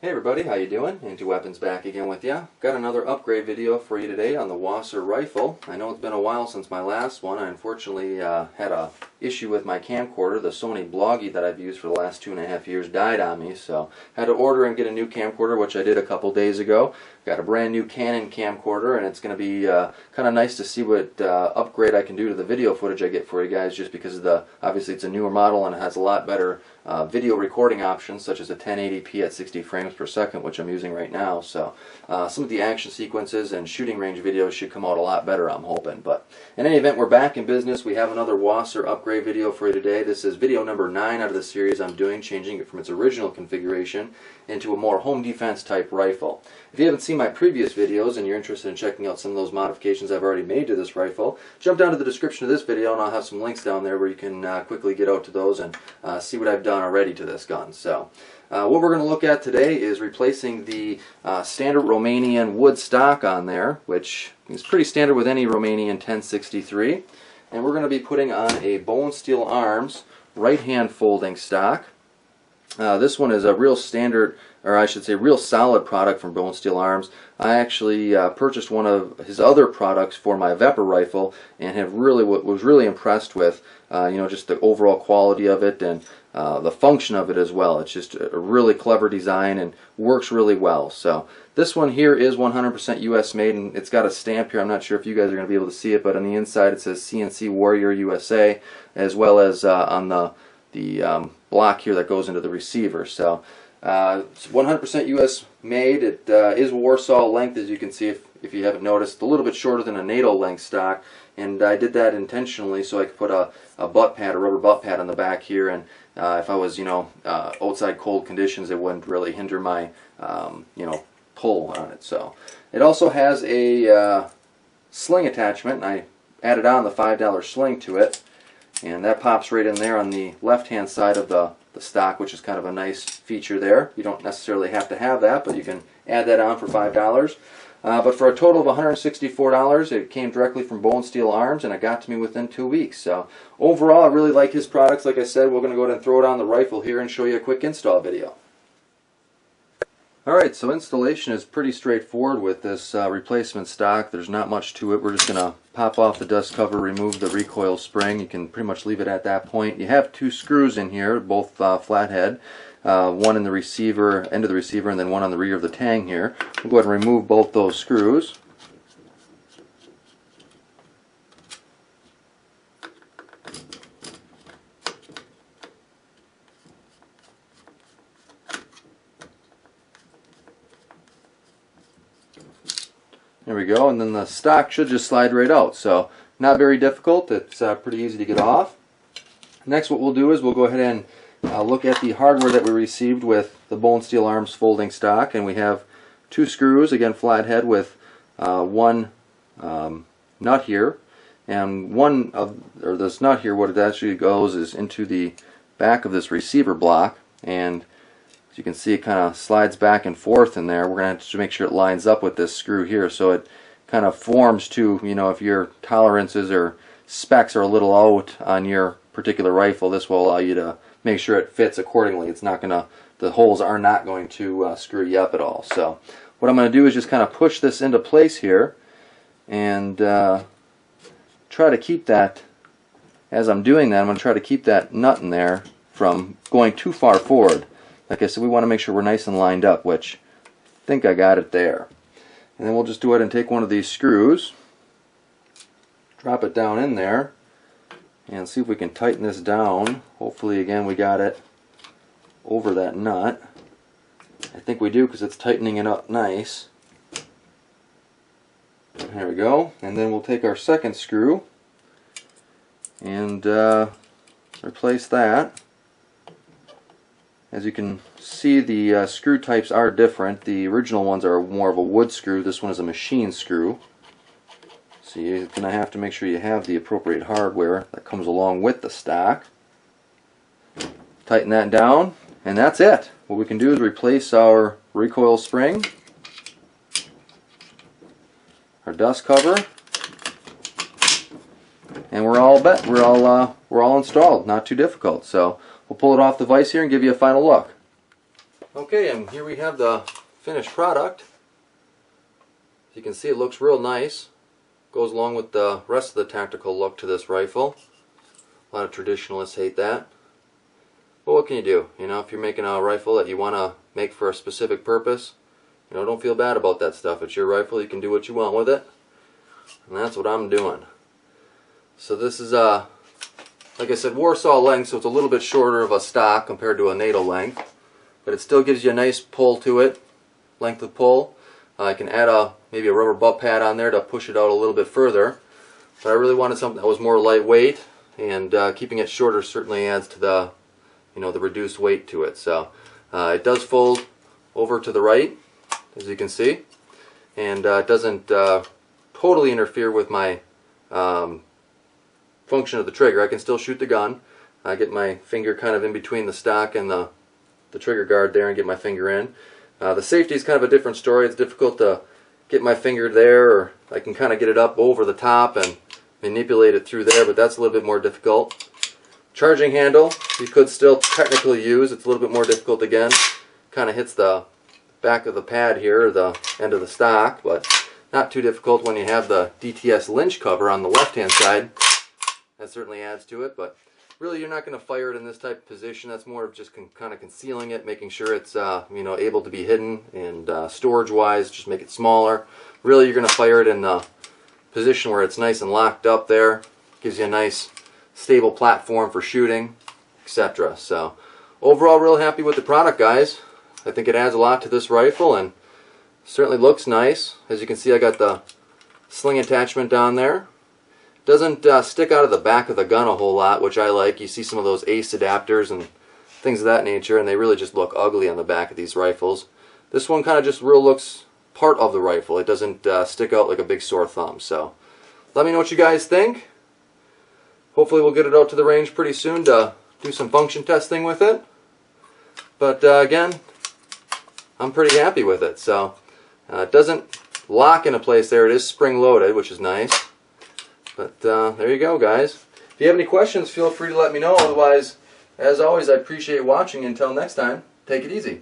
Hey everybody, how you doing? IntoWeapons back again with ya. Got another upgrade video for you today on the WASR rifle. I know it's been a while since my last one. I unfortunately had a issue with my camcorder. The Sony Bloggy that I've used for the last 2.5 years died on me, so had to order and get a new camcorder, which I did a couple days ago. Got a brand new Canon camcorder, and it's going to be kind of nice to see what upgrade I can do to the video footage I get for you guys, just because of obviously it's a newer model and it has a lot better video recording options, such as a 1080p at 60 frames per second, which I'm using right now. So some of the action sequences and shooting range videos should come out a lot better, I'm hoping. But in any event, we're back in business. We have another WASR upgrade video for you today. This is video number 9 out of the series I'm doing, changing it from its original configuration into a more home defense type rifle. If you haven't seen my previous videos and you're interested in checking out some of those modifications I've already made to this rifle, jump down to the description of this video and I'll have some links down there where you can quickly get out to those and see what I've done already to this gun. So what we're going to look at today is replacing the standard Romanian wood stock on there, which is pretty standard with any Romanian 1063, and we're going to be putting on a Bonesteel Arms right hand folding stock. This one is a real standard, or I should say real solid product from Bonesteel Arms. I actually purchased one of his other products for my Vepr rifle and was really impressed with just the overall quality of it and the function of it as well. It's just a really clever design and works really well. So this one here is 100% US made, and it's got a stamp here. I'm not sure if you guys are going to be able to see it, but on the inside it says CNC Warrior USA, as well as on the block here that goes into the receiver. So it's 100% US made. It is Warsaw length, as you can see if you haven't noticed, a little bit shorter than a NATO length stock, and I did that intentionally so I could put a butt pad, a rubber butt pad on the back here, and if I was outside cold conditions, it wouldn't really hinder my pull on it. So it also has a sling attachment, and I added on the $5 sling to it. And that pops right in there on the left-hand side of the stock, which is kind of a nice feature there. You don't necessarily have to have that, but you can add that on for $5. But for a total of $164, it came directly from Bonesteel Arms, and it got to me within 2 weeks. So overall, I really like his products. Like I said, we're going to go ahead and throw it on the rifle here and show you a quick install video. Alright, so installation is pretty straightforward with this replacement stock. There's not much to it. We're just going to pop off the dust cover, remove the recoil spring. You can pretty much leave it at that point. You have 2 screws in here, both flathead. One in the receiver, end of the receiver, and then one on the rear of the tang here. We'll go ahead and remove both those screws. There we go, and then the stock should just slide right out. So not very difficult. It's pretty easy to get off. Next, what we'll do is we'll go ahead and look at the hardware that we received with the Bonesteel Arms folding stock, and we have 2 screws, again flathead, with one nut here, and this nut here, what it actually goes is into the back of this receiver block, and as you can see, it kind of slides back and forth in there. We're going to have to make sure it lines up with this screw here, so it kind of forms to, if your tolerances or specs are a little out on your particular rifle, this will allow you to make sure it fits accordingly. It's not going to, the holes are not going to screw you up at all. So what I'm going to do is just kind of push this into place here and try to keep that, as I'm doing that, I'm going to try to keep that nut in there from going too far forward. Like I said, we want to make sure we're nice and lined up, which I think I got it there. And then we'll just go ahead and take one of these screws, drop it down in there, and see if we can tighten this down. Hopefully, again, we got it over that nut. I think we do, because it's tightening it up nice. There we go. And then we'll take our second screw and replace that. As you can see, the screw types are different. The original ones are more of a wood screw. This one is a machine screw. So you're going to have to make sure you have the appropriate hardware that comes along with the stock. Tighten that down, and that's it. What we can do is replace our recoil spring, our dust cover, and we're all installed. Not too difficult. So we'll pull it off the vise here and give you a final look. Okay, and here we have the finished product. As you can see, it looks real nice. Goes along with the rest of the tactical look to this rifle. A lot of traditionalists hate that. But what can you do? You know, if you're making a rifle that you want to make for a specific purpose, you know, don't feel bad about that stuff. It's your rifle. You can do what you want with it. And that's what I'm doing. So this is, like I said, Warsaw length, so it's a little bit shorter of a stock compared to a NATO length. But it still gives you a nice pull to it, length of pull. I can add maybe a rubber butt pad on there to push it out a little bit further. But I really wanted something that was more lightweight, and keeping it shorter certainly adds to the, you know, the reduced weight to it. So it does fold over to the right, as you can see, and it doesn't totally interfere with my function of the trigger. I can still shoot the gun. I get my finger kind of in between the stock and the trigger guard there and get my finger in. The safety is kind of a different story. It's difficult to get my finger there, or I can kind of get it up over the top and manipulate it through there, but that's a little bit more difficult. Charging handle, you could still technically use. It's a little bit more difficult again. Kind of hits the back of the pad here, or the end of the stock, but not too difficult when you have the DTS Lynch cover on the left-hand side. That certainly adds to it, but really you're not going to fire it in this type of position. That's more of just kind of concealing it, making sure it's you know, able to be hidden, and storage-wise, just make it smaller. Really, you're going to fire it in the position where it's nice and locked up there. Gives you a nice, stable platform for shooting, etc. So, overall, real happy with the product, guys. I think it adds a lot to this rifle, and certainly looks nice. As you can see, I got the sling attachment down there. Doesn't stick out of the back of the gun a whole lot, which I like. You see some of those ace adapters and things of that nature, and they really just look ugly on the back of these rifles. This one kind of just real looks part of the rifle. It doesn't stick out like a big sore thumb. So let me know what you guys think. Hopefully we'll get it out to the range pretty soon to do some function testing with it. But again, I'm pretty happy with it. So it doesn't lock into place there. It is spring loaded, which is nice. But there you go, guys. If you have any questions, feel free to let me know. Otherwise, as always, I appreciate watching. Until next time, take it easy.